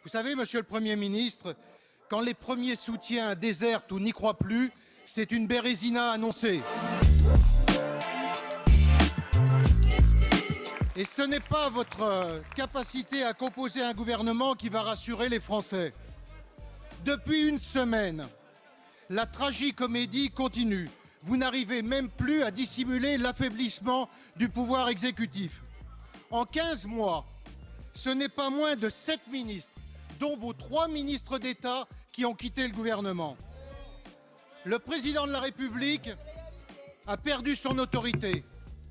Vous savez, monsieur le Premier ministre, quand les premiers soutiens désertent ou n'y croient plus, c'est une bérésina annoncée. Et ce n'est pas votre capacité à composer un gouvernement qui va rassurer les Français. Depuis une semaine, la tragicomédie continue. Vous n'arrivez même plus à dissimuler l'affaiblissement du pouvoir exécutif. En 15 mois, ce n'est pas moins de 7 ministres, dont vos 3 ministres d'État, qui ont quitté le gouvernement. Le président de la République a perdu son autorité,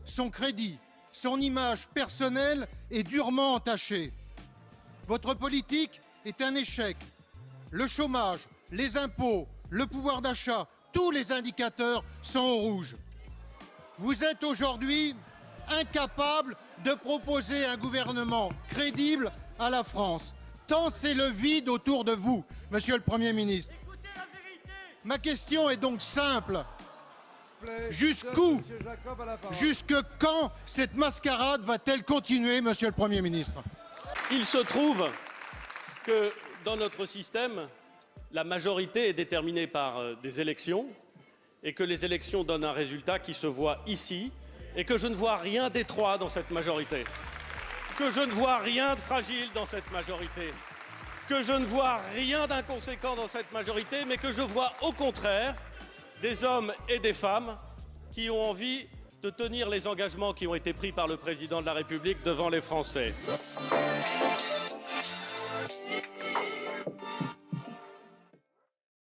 son crédit, son image personnelle est durement entachée. Votre politique est un échec. Le chômage, les impôts, le pouvoir d'achat, tous les indicateurs sont au rouge. Vous êtes aujourd'hui incapable de proposer un gouvernement crédible à la France, tant c'est le vide autour de vous, monsieur le Premier ministre. Ma question est donc simple. Jusqu'où, jusque quand cette mascarade va-t-elle continuer, monsieur le Premier ministre? Il se trouve que dans notre système, la majorité est déterminée par des élections et que les élections donnent un résultat qui se voit ici et que je ne vois rien d'étroit dans cette majorité, que je ne vois rien de fragile dans cette majorité, que je ne vois rien d'inconséquent dans cette majorité, mais que je vois au contraire des hommes et des femmes qui ont envie de tenir les engagements qui ont été pris par le président de la République devant les Français.